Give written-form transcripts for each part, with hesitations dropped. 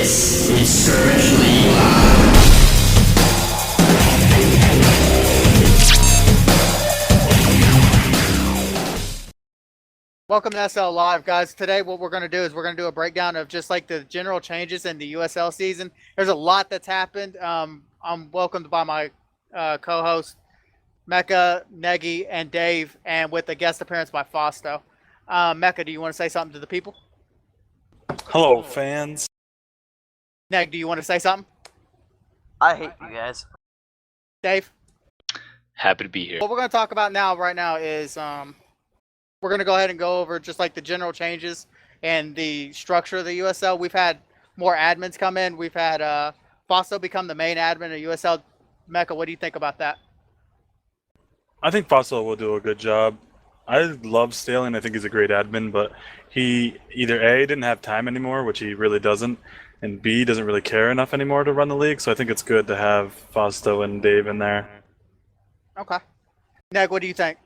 This is Skirmishly Live. Welcome to SL Live, guys. Today what we're going to do is we're going to do a breakdown of just like the general changes in the USL season. There's a lot that's happened. I'm welcomed by my co-host, Mecca, Negi, and Dave, and with a guest appearance by Fausto. Mecca, do you want to say something to the people? Hello, fans. Neg, do you want to say something? I hate you guys. Dave? Happy to be here. What we're going to talk about right now is we're going to go ahead and go over just like the general changes and the structure of the USL. We've had more admins come in. We've had Fausto become the main admin of USL. Mecca, what do you think about that? I think Fossil will do a good job. I love Staley, and I think he's a great admin, but he either A, didn't have time anymore, which he really doesn't, and B, doesn't really care enough anymore to run the league, so I think it's good to have Fausto and Dave in there. Okay. Neg, what do you think?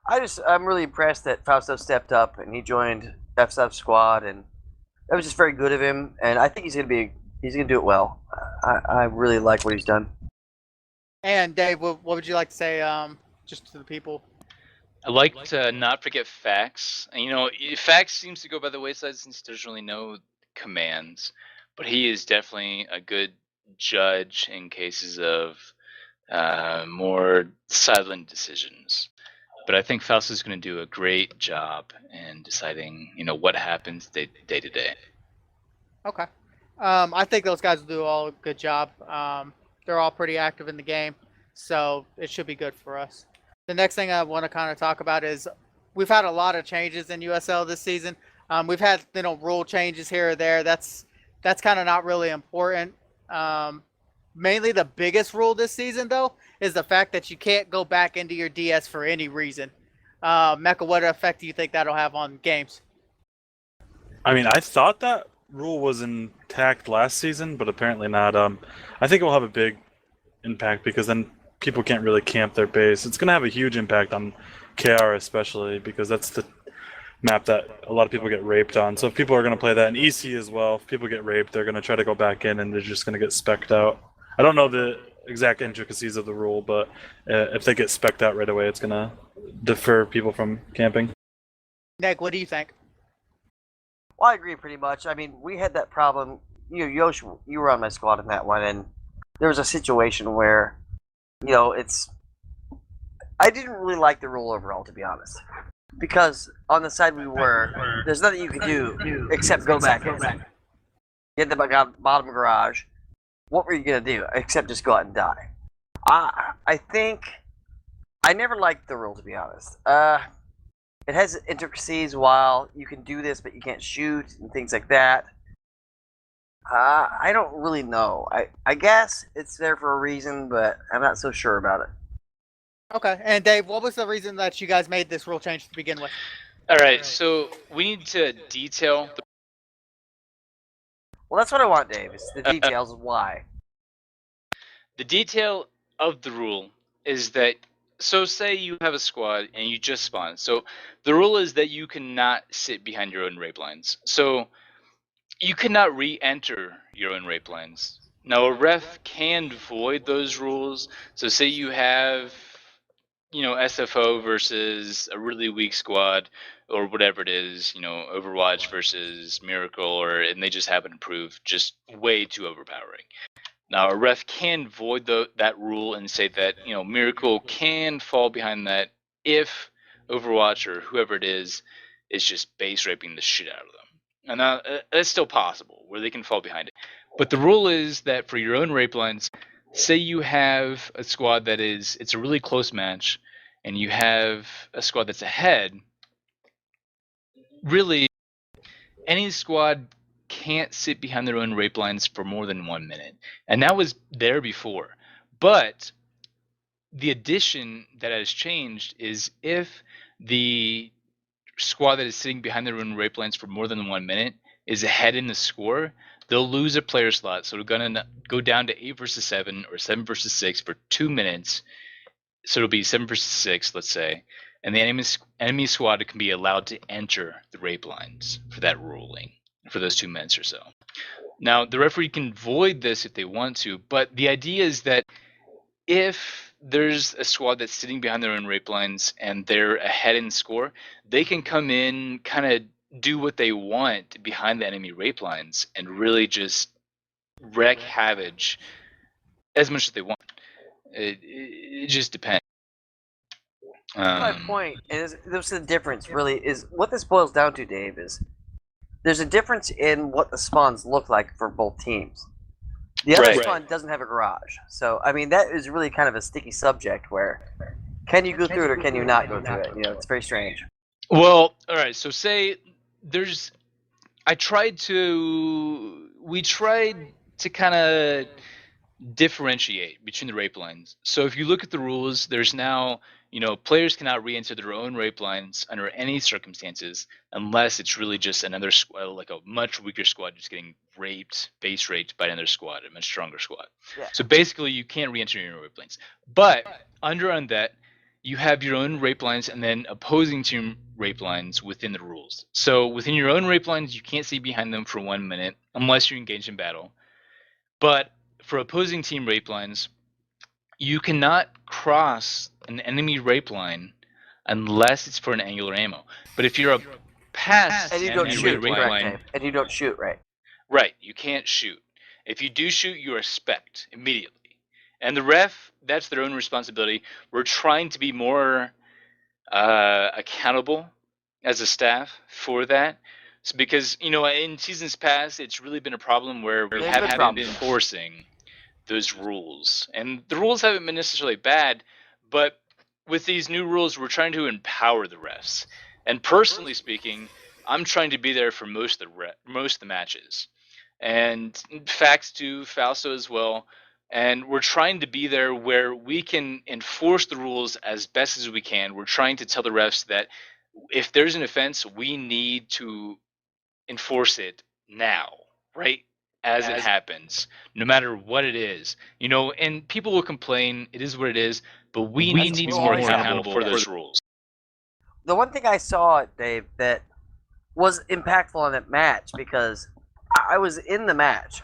I'm really impressed that Fausto stepped up and he joined FSUP squad, and that was just very good of him. And I think he's gonna do it well. I really like what he's done. And Dave, what would you like to say just to the people? I like to not forget Fax. And, Fax seems to go by the wayside since there's really no commands, but he is definitely a good judge in cases of more silent decisions. But I think Fausto's going to do a great job in deciding, what happens day to day. Okay. I think those guys will do all a good job. They're all pretty active in the game, so it should be good for us. The next thing I want to kind of talk about is we've had a lot of changes in USL this season. We've had rule changes here or there. That's kind of not really important. Mainly the biggest rule this season, though, is the fact that you can't go back into your DS for any reason. Mecca, what effect do you think that'll have on games? I mean, I thought that rule was intact last season, but apparently not. I think it will have a big impact because then people can't really camp their base. It's going to have a huge impact on KR especially because that's the map that a lot of people get raped on. So if people are going to play that in EC as well, if people get raped, they're going to try to go back in and they're just going to get specced out. I don't know the exact intricacies of the rule, but if they get specced out right away, it's going to defer people from camping. Neg, what do you think? Well, I agree pretty much. I mean, we had that problem. Yosh, you were on my squad in that one, and there was a situation where, I didn't really like the rule overall, to be honest. Because on the side we were, there's nothing you could do except go back in. Get the bottom garage. What were you going to do except just go out and die? I think I never liked the rule, to be honest. It has intricacies while you can do this, but you can't shoot and things like that. I don't really know. I guess it's there for a reason, but I'm not so sure about it. Okay. And Dave, what was the reason that you guys made this rule change to begin with? All right, so we need to detail the... Well, that's what I want, Dave. It's the details of why. The detail of the rule is that, so say you have a squad and you just spawn. So the rule is that you cannot sit behind your own rape lines. So you cannot re-enter your own rape lines. Now a ref can void those rules. So say you have, SFO versus a really weak squad or whatever it is, Overwatch versus Miracle, and they just happen to prove just way too overpowering. Now, a ref can void that rule and say that, Miracle can fall behind that if Overwatch or whoever it is just base raping the shit out of them. And now, that's still possible, where they can fall behind it. But the rule is that for your own rape lines, say you have a squad it's a really close match, and you have a squad that's ahead, really, any squad can't sit behind their own rape lines for more than 1 minute. And that was there before. But the addition that has changed is if the squad that is sitting behind their own rape lines for more than 1 minute is ahead in the score, they'll lose a player slot. So they're going to go down to 8 versus 7 or 7 versus 6 for 2 minutes. So it'll be 7 versus 6, let's say. And the enemy squad can be allowed to enter the rape lines for that ruling, for those 2 minutes or so. Now, the referee can void this if they want to, but the idea is that if there's a squad that's sitting behind their own rape lines and they're ahead in score, they can come in, kind of do what they want behind the enemy rape lines and really just wreak havoc as much as they want. It just depends. My point is, there's the difference. Really, is what this boils down to, Dave. Is there's a difference in what the spawns look like for both teams. The other Right. spawn doesn't have a garage, so I mean that is really kind of a sticky subject. Where can you go through it or can you not go through it? You know, it's very strange. Well, all right. So say we tried to kind of differentiate between the rape lines. So if you look at the rules, there's now, players cannot re-enter their own rape lines under any circumstances unless it's really just another squad, like a much weaker squad just getting base raped by another squad, a much stronger squad. Yeah. So basically you can't re-enter your own rape lines. But under Undead, you have your own rape lines and then opposing team rape lines within the rules. So within your own rape lines, you can't see behind them for 1 minute unless you engage in battle. But for opposing team rape lines, you cannot cross an enemy rape line unless it's for an angular ammo. But if you're past And you an don't enemy shoot, rape correct, line, Dave? And you don't shoot, right? right, you can't shoot. If you do shoot, you are specced immediately. And the ref, that's their own responsibility. We're trying to be more accountable as a staff for that. So because, in seasons past, it's really been a problem where we There's been haven't been problems. enforcing those rules. And the rules haven't been necessarily bad, but with these new rules, we're trying to empower the refs. And personally speaking, I'm trying to be there for most of the matches. And Fax too, Falso as well. And we're trying to be there where we can enforce the rules as best as we can. We're trying to tell the refs that if there's an offense, we need to enforce it now, right? As it happens, no matter what it is. And people will complain, it is what it is, but we need to be more accountable for those rules. The one thing I saw, Dave, that was impactful on that match, because I was in the match,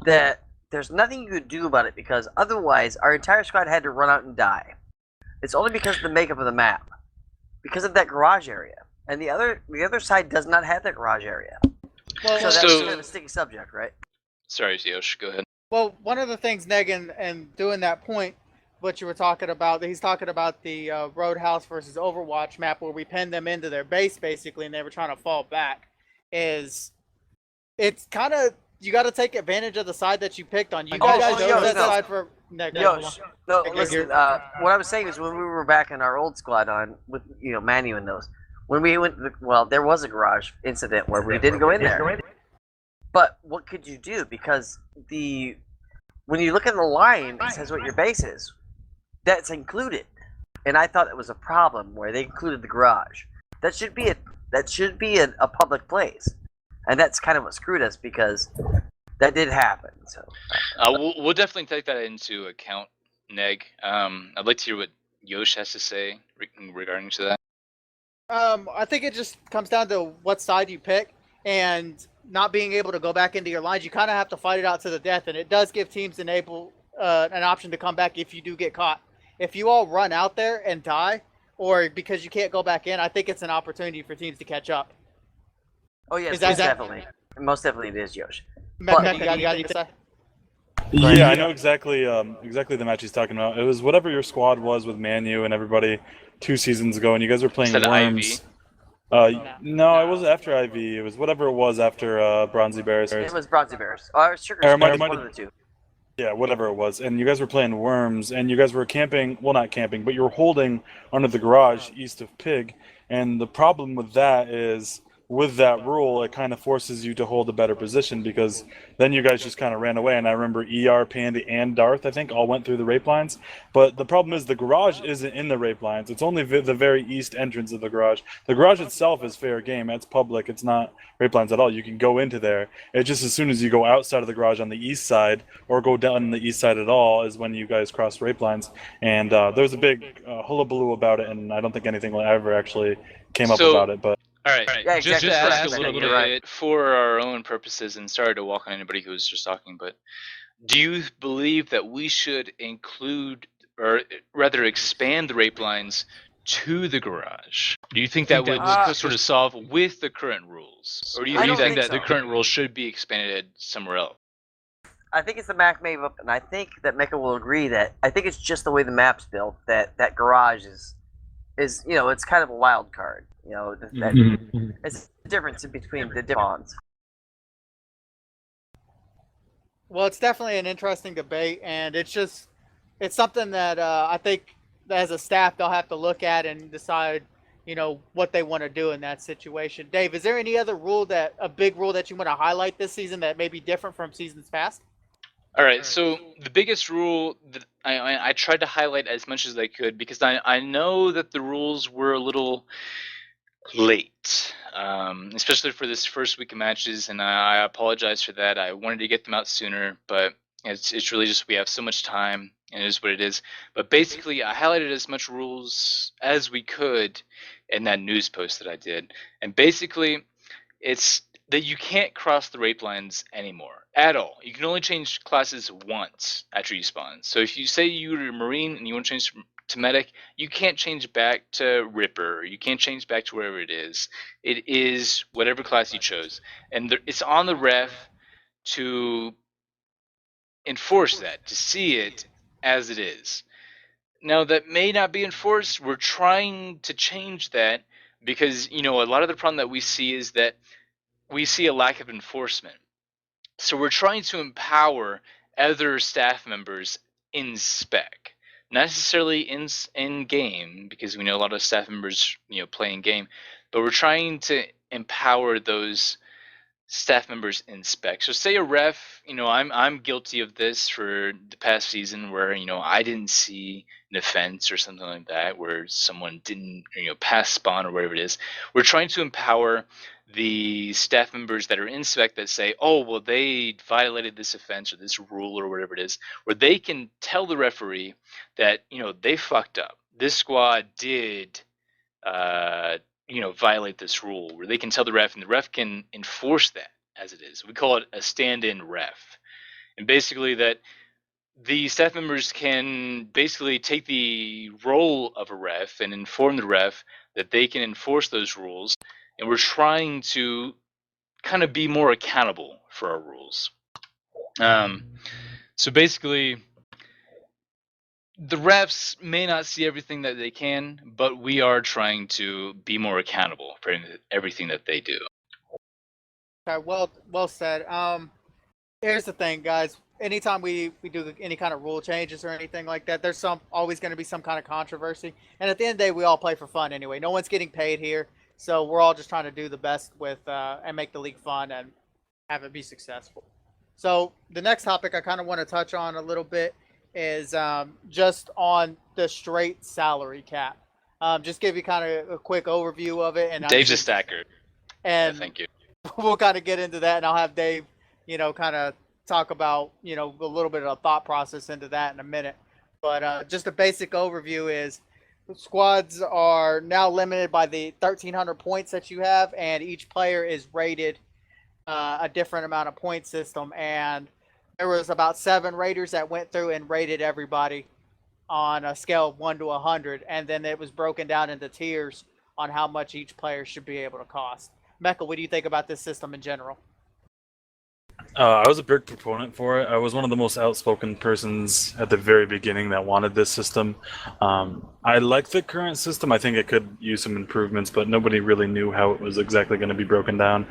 that there's nothing you could do about it, because otherwise our entire squad had to run out and die. It's only because of the makeup of the map, because of that garage area, and the other side does not have that garage area. Well, So that's So- kind of a sticky subject, right? Sorry, Yosh, go ahead. Well, one of the things, Neg, and doing that point, what you were talking about, he's talking about the Roadhouse versus Overwatch map where we pinned them into their base, basically, and they were trying to fall back, it's kind of, you got to take advantage of the side that you picked on. You guys no, chose that no. side for... Neg, No, no. Okay, Listen. What I was saying is when we were back in our old squad on with Manu and those, when we went, there was a garage incident where we didn't go in there. But what could you do? Because when you look at the line, it says what your base is. That's included, and I thought it was a problem where they included the garage. That should be a public place, and that's kind of what screwed us because that did happen. So We'll definitely take that into account, Neg. I'd like to hear what Yosh has to say regarding to that. I think it just comes down to what side you pick, and not being able to go back into your lines. You kind of have to fight it out to the death, and it does give teams an option to come back if you do get caught. If you all run out there and die, or because you can't go back in, I think it's an opportunity for teams to catch up. oh yes, Is that- most definitely it is, Yosh. Matt, But- you got anything to say? Yeah, I know exactly the match he's talking about. It was whatever your squad was with Manu and everybody 2 seasons ago, and you guys were playing Is that Worms. No, it wasn't after IV. It was whatever it was after Bronzy Bears. It was Bronzy Bears. Or Sugar Or Bears, might- one of the two. Yeah, whatever it was. And you guys were playing Worms, and you guys were camping, well, not camping, but you were holding under the garage east of Pig. And the problem with that is, with that rule, it kind of forces you to hold a better position, because then you guys just kind of ran away. And I remember ER, Pandy, and Darth, I think, all went through the rape lines. But the problem is the garage isn't in the rape lines. It's only the very east entrance of the garage. The garage itself is fair game. It's public. It's not rape lines at all. You can go into there. It's just as soon as you go outside of the garage on the east side, or go down the east side at all, is when you guys cross rape lines. And there was a big hullabaloo about it, and I don't think anything ever actually came up So- about it. But All right. Yeah, Just exactly. to ask Correct. a little You're right. bit for our own purposes, and sorry to walk on anybody who was just talking, but do you believe that we should include, or rather expand the rape lines to the garage? Do you think that would sort of solve with the current rules? Or do you I think don't that think the so. current rules should be expanded somewhere else? I think it's the map made up, and I think that Mecha will agree that I think it's just the way the map's built that garage is it's kind of a wild card. It's the difference in between the different bonds. Well, it's definitely an interesting debate, and it's something that I think that as a staff they'll have to look at and decide, what they want to do in that situation. Dave, is there any other a big rule that you want to highlight this season that may be different from seasons past? All right, so the biggest rule that I tried to highlight as much as I could because I know that the rules were a little late, especially for this first week of matches, and I apologize for that. I wanted to get them out sooner, but it's really just we have so much time, and it is what it is. But basically, I highlighted as much rules as we could in that news post that I did, and basically, it's that you can't cross the rape lines anymore at all. You can only change classes once after you spawn. So if you say you're a Marine and you want to change to Medic, you can't change back to Ripper. You can't change back to wherever it is. It is whatever class you chose. And it's on the ref to enforce that, to see it as it is. Now, that may not be enforced. We're trying to change that because, a lot of the problem that we see is that we see a lack of enforcement. So we're trying to empower other staff members in spec, not necessarily in game, because we know a lot of staff members play in game, but we're trying to empower those staff members in spec. So say a ref, I'm guilty of this for the past season where I didn't see an offense or something like that, where someone didn't pass spawn or whatever it is. We're trying to empower the staff members that are in spec that say, oh, well, they violated this offense or this rule or whatever it is, where they can tell the referee that they fucked up. This squad did violate this rule, where they can tell the ref and the ref can enforce that as it is. We call it a stand-in ref. And basically that the staff members can basically take the role of a ref and inform the ref that they can enforce those rules. And we're trying to kind of be more accountable for our rules. So basically, the refs may not see everything that they can, but we are trying to be more accountable for everything that they do. Okay, well said. Here's the thing, guys. Anytime we do any kind of rule changes or anything like that, there's always going to be some kind of controversy. And at the end of the day, we all play for fun anyway. No one's getting paid here, so we're all just trying to do the best with and make the league fun and have it be successful. So the next topic I kind of want to touch on a little bit is just on the straight salary cap. Just give you kind of a quick overview of it. And Dave's a stacker. And yeah, thank you. We'll kind of get into that, and I'll have Dave, kind of talk about, a little bit of a thought process into that in a minute. But just a basic overview is squads are now limited by the 1,300 points that you have, and each player is rated a different amount of point system. And there was about 7 raters that went through and rated everybody on a scale of 1 to 100, and then it was broken down into tiers on how much each player should be able to cost. Mecha, what do you think about this system in general? I was a big proponent for it. I was one of the most outspoken persons at the very beginning that wanted this system. I like the current system. I think it could use some improvements, but nobody really knew how it was exactly going to be broken down.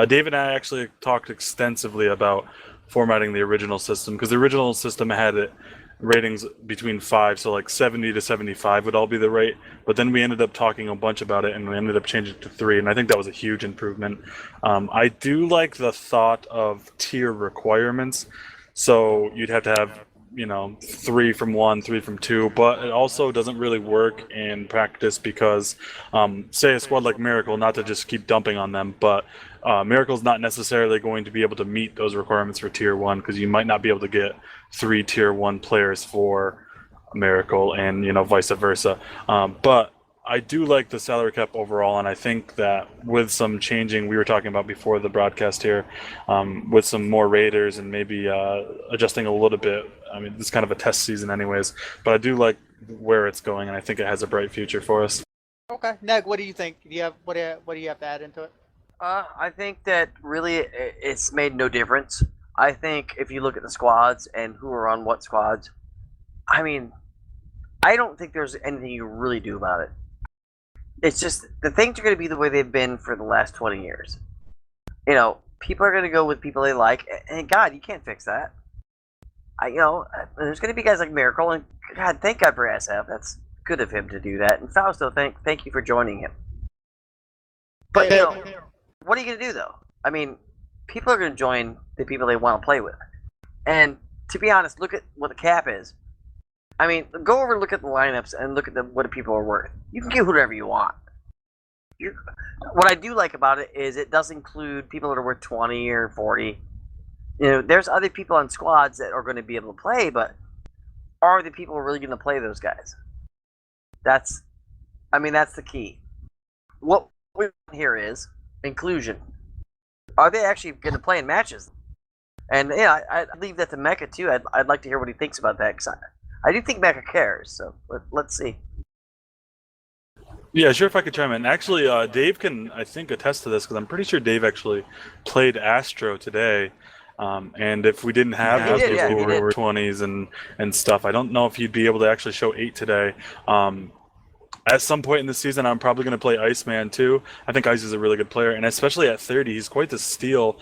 Dave and I actually talked extensively about formatting the original system, because the original system had ratings between 5, so like 70 to 75 would all be the rate, but then we ended up talking a bunch about it and we ended up changing it to 3, and I think that was a huge improvement. I do like the thought of tier requirements, so you'd have to have 3 from 1, 3 from 2, but it also doesn't really work in practice because say a squad like Miracle, not to just keep dumping on them, but Miracle's not necessarily going to be able to meet those requirements for tier 1, because you might not be able to get 3 tier 1 players for Miracle, and vice versa. But I do like the salary cap overall, and I think that with some changing, we were talking about before the broadcast here, with some more Raiders and maybe adjusting a little bit. I mean, this is kind of a test season, anyways, but I do like where it's going, and I think it has a bright future for us. Okay, Neg, what do you think? Do you have what do you have to add into it? I think that really it's made no difference. I think if you look at the squads and who are on what squads, I mean, I don't think there's anything you really do about it. It's just the things are going to be the way they've been for the last 20 years. You know, people are going to go with people they like, and God, you can't fix that. There's going to be guys like Miracle, and God, thank God for SF. That's good of him to do that. And Fausto, thank you for joining him. But what are you going to do though? I mean, people are going to join the people they want to play with, and to be honest, look at what the cap is. I mean, go over and look at the lineups and look at what the people are worth. You can get whatever you want. What I do like about it is it does include people that are worth 20 or 40. You know, there's other people on squads that are going to be able to play, but are the people really going to play those guys? That's the key. What we want here is inclusion. Are they actually going to play in matches? And yeah, I leave that to Mecca too. I'd like to hear what he thinks about that, because I do think Mecca cares, so let's see. Yeah, sure. If I could chime in, actually, Dave can, I think, attest to this because I'm pretty sure Dave actually played Astro today. And if we didn't have Yeah, he did, yeah, he those did. over 20s and stuff, I don't know if he'd be able to actually show 8 today. At some point in the season, I'm probably going to play Iceman too. I think Ice is a really good player, and especially at 30, he's quite the steal.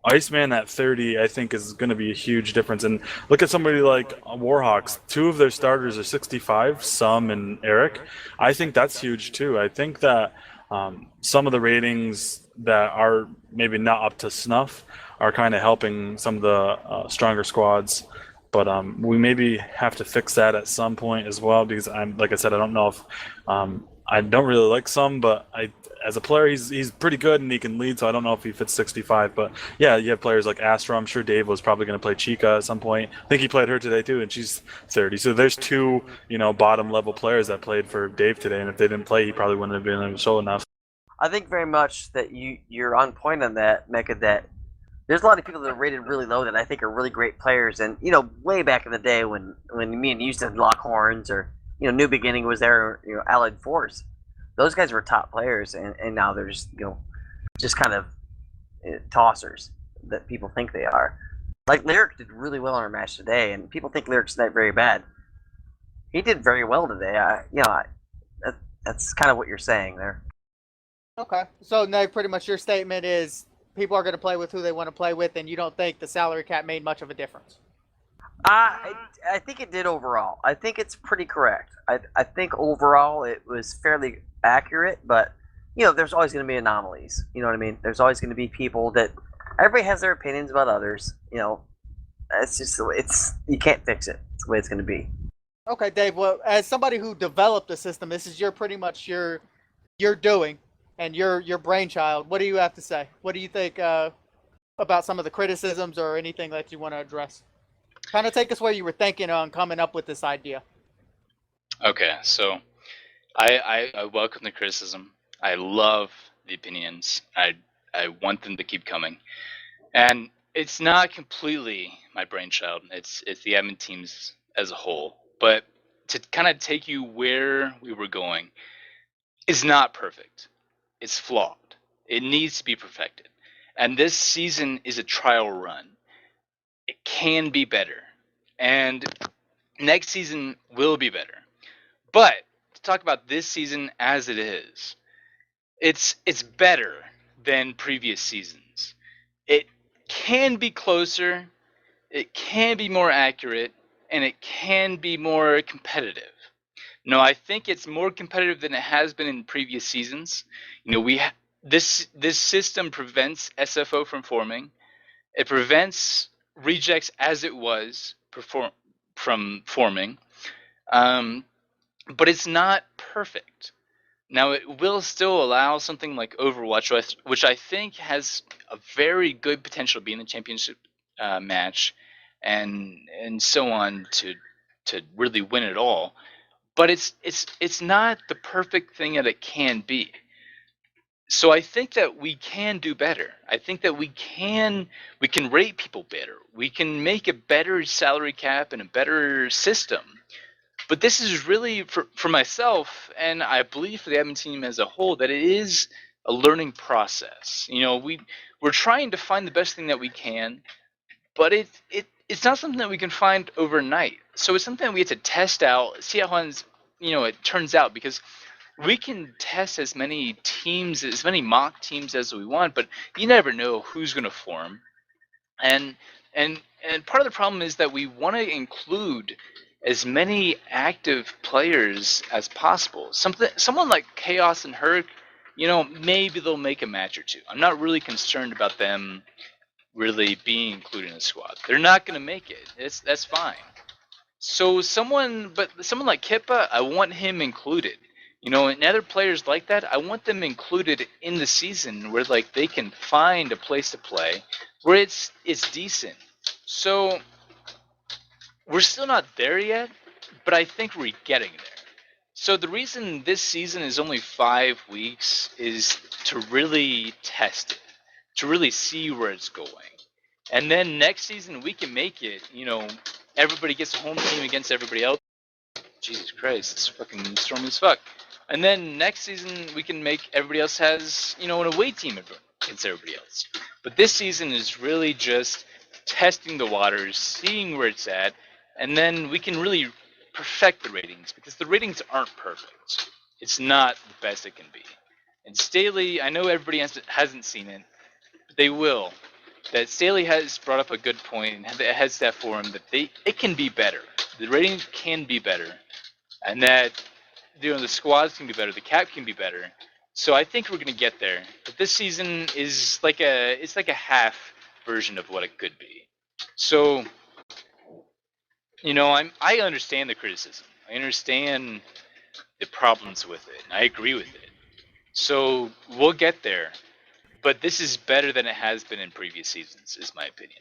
Iceman at 30, I think, is going to be a huge difference. And look at somebody like Warhawks. 2 of their starters are 65, Sum and Eric. I think that's huge too. I think that some of the ratings that are maybe not up to snuff are kind of helping some of the stronger squads. But we maybe have to fix that at some point as well, because like I said, I don't know if I don't really like Sum, but as a player, he's pretty good and he can lead, so I don't know if he fits 65. But yeah, you have players like Astro. I'm sure Dave was probably going to play Chica at some point. I think he played her today too, and she's 30. So there's 2, bottom level players that played for Dave today, and if they didn't play, he probably wouldn't have been able to show enough. I think very much that you're on point on that, Mecca, that there's a lot of people that are rated really low that I think are really great players. And, way back in the day when me and you used to lock horns, or, New Beginning was there, Allied Force, those guys were top players, and now they're just kind of tossers that people think they are. Like Lyric did really well in our match today, and people think Lyric's not very bad. He did very well today. That's kind of what you're saying there. Okay, so Neg, pretty much your statement is people are going to play with who they want to play with, and you don't think the salary cap made much of a difference? I think it did overall. I think it's pretty correct. I think overall it was fairly accurate, but there's always going to be anomalies. You know what I mean? There's always going to be people that everybody has their opinions about others. It's just you can't fix it. It's the way it's going to be. Okay, Dave. Well, as somebody who developed the system, this is pretty much your doing and your brainchild. What do you have to say? What do you think about some of the criticisms or anything that you want to address? Kind of take us where you were thinking on coming up with this idea. Okay, so I welcome the criticism. I love the opinions. I want them to keep coming. And it's not completely my brainchild. It's the admin teams as a whole. But to kind of take you where we were going, it's not perfect. It's flawed. It needs to be perfected. And this season is a trial run. It can be better. And next season will be better. But to talk about this season as it is, it's better than previous seasons. It can be closer, it can be more accurate, and it can be more competitive. No, I think it's more competitive than it has been in previous seasons. This system prevents SFO from forming. It prevents rejects as it was from forming. But it's not perfect. Now, it will still allow something like Overwatch, which I think has a very good potential to be in the championship match, and so on to really win it all. but it's not the perfect thing that it can be. So I think that we can do better. I think that we can rate people better. We can make a better salary cap and a better system. But this is really for myself, and I believe for the Edmonton team as a whole, that it is a learning process. You know, we're trying to find the best thing that we can, but it's not something that we can find overnight. So it's something that we have to test out, see how it turns out, because we can test as many teams, as many mock teams as we want, but you never know who's going to form. And part of the problem is that we want to include as many active players as possible. Someone like Chaos and Herc, maybe they'll make a match or two. I'm not really concerned about them really being included in the squad. They're not going to make it. That's fine. So someone like Kippa, I want him included. And other players like that, I want them included in the season where like they can find a place to play where it's decent. So we're still not there yet, but I think we're getting there. So the reason this season is only 5 weeks is to really test it, to really see where it's going. And then next season we can make it, everybody gets a home team against everybody else. Jesus Christ, it's fucking stormy as fuck. And then next season we can make everybody else has, an away team against everybody else. But this season is really just testing the waters, seeing where it's at, and then we can really perfect the ratings, because the ratings aren't perfect. It's not the best it can be. And Staley, I know everybody hasn't seen it, but they will. That Staley has brought up a good point and has that for him that it can be better. The ratings can be better, and that the squads can be better, the cap can be better. So I think we're gonna get there. But this season is like a half version of what it could be. So I understand the criticism. I understand the problems with it. And I agree with it. So we'll get there. But this is better than it has been in previous seasons, is my opinion.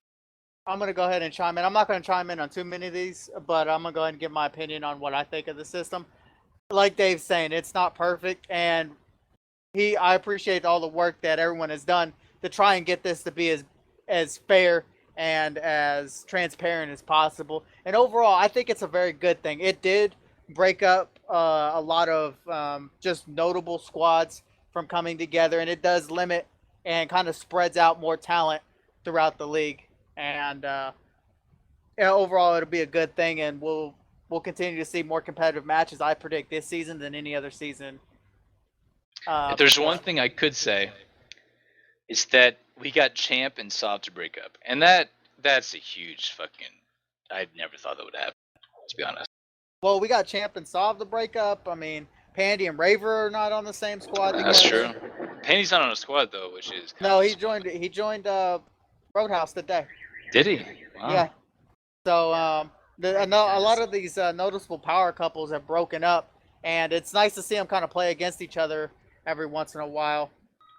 I'm going to go ahead and chime in. I'm not going to chime in on too many of these, but I'm going to go ahead and give my opinion on what I think of the system. Like Dave's saying, it's not perfect, and I appreciate all the work that everyone has done to try and get this to be as fair and as transparent as possible. And overall, I think it's a very good thing. It did break up a lot of just notable squads from coming together, and it does limit and kind of spreads out more talent throughout the league. And overall, it'll be a good thing, and we'll continue to see more competitive matches, I predict, this season than any other season. If there's one thing I could say, it's that we got Champ and Sov to break up. And that's a huge fucking... I never thought that would happen, to be honest. Well, we got Champ and Sov to break up. I mean, Pandy and Raver are not on the same squad together. That's true. Pandy's not on a squad, though, which is... No, he joined Roadhouse today. Did he? Wow. Yeah. So, a lot of these noticeable power couples have broken up, and it's nice to see them kind of play against each other every once in a while.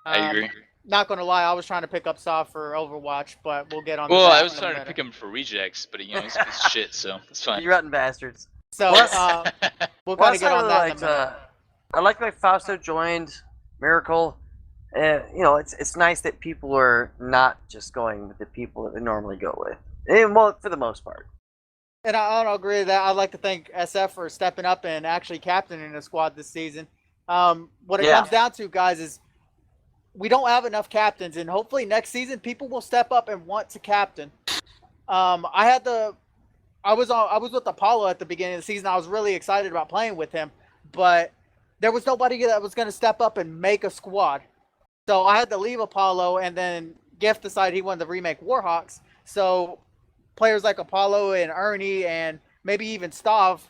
I agree. Not going to lie, I was trying to pick up Sov for Overwatch, but we'll get on Well, that I was in a trying to minute. pick him for rejects, but he's a piece of shit, so it's fine. You rotten bastards. So, we'll kind of get on that in a minute. I like that Fausto joined Miracle. It's nice that people are not just going with the people that they normally go with. And, well, for the most part. And I don't agree with that. I'd like to thank SF for stepping up and actually captaining the squad this season. What it comes down to, guys, is we don't have enough captains, and hopefully next season people will step up and want to captain. I was with Apollo at the beginning of the season. I was really excited about playing with him, but there was nobody that was going to step up and make a squad. So I had to leave Apollo, and then Gift decided he wanted to remake Warhawks. So players like Apollo and Ernie and maybe even Stav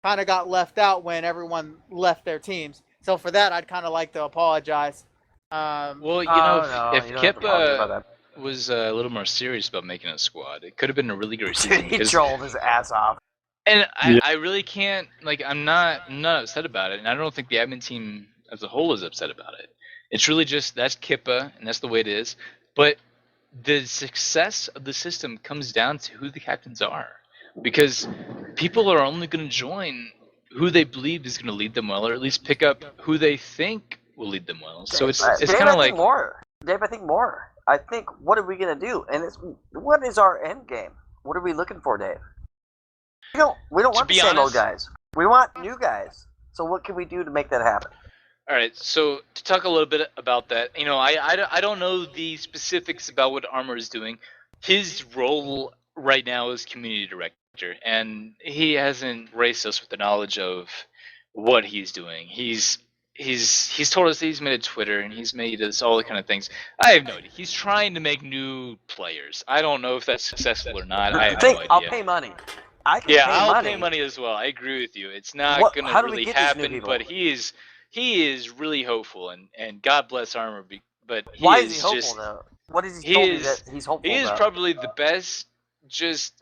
kind of got left out when everyone left their teams. So for that, I'd kind of like to apologize. Well, if Kippa was a little more serious about making a squad, it could have been a really great season. He trolled his ass off. And I really can't, I'm not upset about it, and I don't think the admin team as a whole is upset about it. It's really just, that's Kippa, and that's the way it is. But the success of the system comes down to who the captains are. Because people are only going to join who they believe is going to lead them well, or at least pick up who they think will lead them well. So it's Dave, kind of I like think more. Dave, I think more. I think, what are we going to do? And what is our end game? What are we looking for, Dave? We don't want the same old guys. We want new guys. So what can we do to make that happen? All right, so to talk a little bit about that, I don't know the specifics about what Armor is doing. His role right now is community director, and he hasn't graced us with the knowledge of what he's doing. He's told us that he's made a Twitter and he's made us all the kind of things. I have no idea. He's trying to make new players. I don't know if that's successful or not. I have no idea. I'll pay money. I'll pay money as well. I agree with you. It's not going to really happen, but he is really hopeful, and God bless Armor. But why is he hopeful though? What is he told me that he's hopeful? He is about? probably the best. Just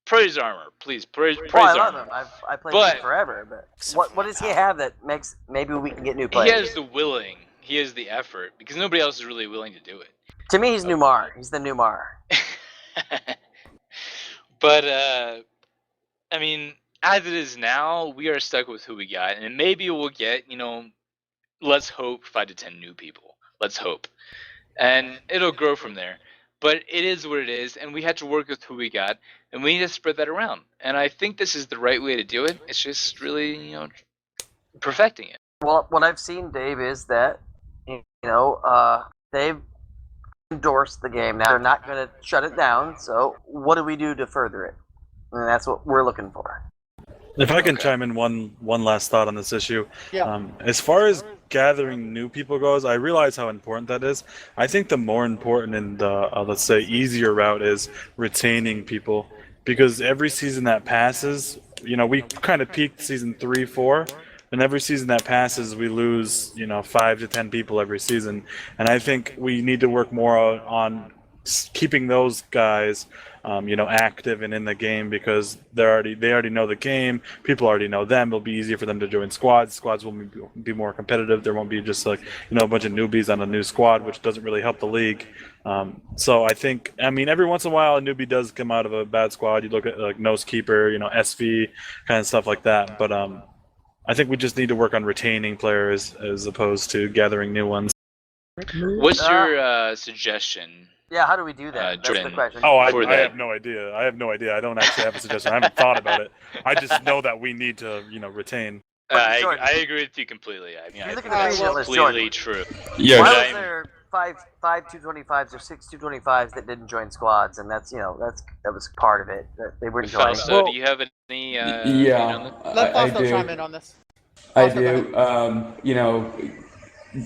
praise Armor, please. Praise I Armor. love him. I've played him forever. But what does he have that makes maybe we can get new players? He has the willing. He has the effort because nobody else is really willing to do it. To me, he's Numar. He's the Numar. But I mean, as it is now, we are stuck with who we got, and maybe we'll get, let's hope 5 to 10 new people. Let's hope, and it'll grow from there. But it is what it is, and we had to work with who we got, and we need to spread that around. And I think this is the right way to do it. It's just really, perfecting it. Well, what I've seen, Dave, is that they've endorsed the game. Now they're not going to shut it down. So what do we do to further it? And that's what we're looking for. If I can chime in one last thought on this issue. Yeah. As far as gathering new people goes, I realize how important that is. I think the more important and let's say easier route is retaining people, because every season that passes, we kind of peaked season 3, 4, and every season that passes we lose 5 to 10 people every season, and I think we need to work more on keeping those guys active and in the game, because they already know the game. People already know them. It'll be easier for them to join squads. Squads will be more competitive. There won't be just a bunch of newbies on a new squad, which doesn't really help the league. So I think, every once in a while a newbie does come out of a bad squad. You look at like Nosekeeper, SV, kind of stuff like that. But I think we just need to work on retaining players as opposed to gathering new ones. What's your suggestion? Yeah, how do we do that? That's the Jordan. question. Oh, I have no idea. I don't actually have a suggestion. I haven't thought about it. I just know that we need to, retain. I agree with you completely. I You're looking think at that's the list, completely Jordan. true. Yeah. Why But was there five 225s or 6 225s that didn't join squads? And that was part of it. That they weren't joining. Fausto, do you have any? Yeah, Let I Fausto do. chime in on this. I Fausto, do.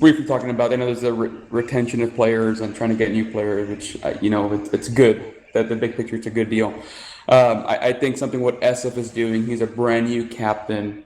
Briefly talking about, there's a retention of players and trying to get new players, which, it's good. That the big picture, it's a good deal. I think something what SF is doing, he's a brand new captain.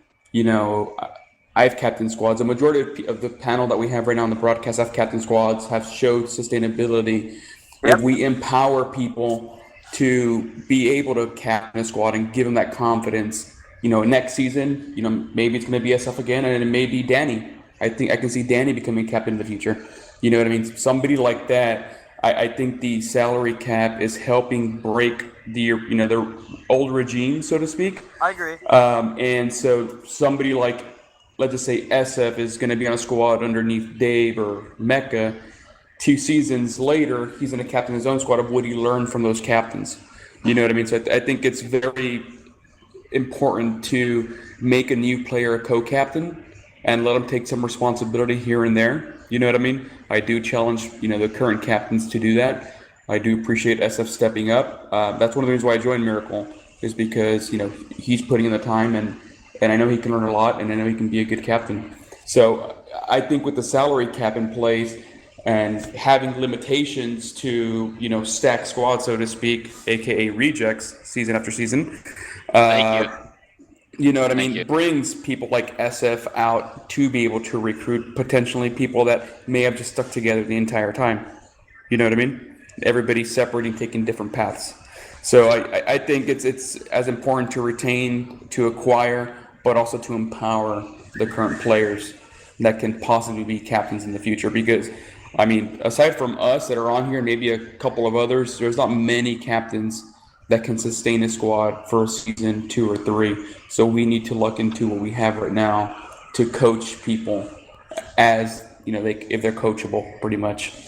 I've captained squads. The majority of the panel that we have right now on the broadcast have captain squads, have showed sustainability. Yep. If we empower people to be able to captain a squad and give them that confidence, next season, maybe it's going to be SF again, and it may be Danny. I think I can see Danny becoming captain in the future. You know what I mean? Somebody like that. I think the salary cap is helping break the old regime, so to speak. I agree. And so somebody like, let's just say SF is going to be on a squad underneath Dave or Mecca. 2 seasons later, he's going to captain his own squad. Of what he learned from those captains. You know what I mean? So I think it's very important to make a new player a co-captain and let them take some responsibility here and there. You know what I mean? I do challenge, the current captains to do that. I do appreciate SF stepping up. That's one of the reasons why I joined Miracle, is because, he's putting in the time, and I know he can learn a lot, and I know he can be a good captain. So I think with the salary cap in place and having limitations to, stack squad, so to speak, AKA rejects season after season, Thank you. you know what I mean, you. brings people like SF out to be able to recruit potentially people that may have just stuck together the entire time. You know what I mean? Everybody's separating, taking different paths. So I think it's as important to retain, to acquire, but also to empower the current players that can possibly be captains in the future. Because, aside from us that are on here, maybe a couple of others, there's not many captains that can sustain a squad for a season, 2 or 3. So we need to look into what we have right now to coach people as, if they're coachable, pretty much.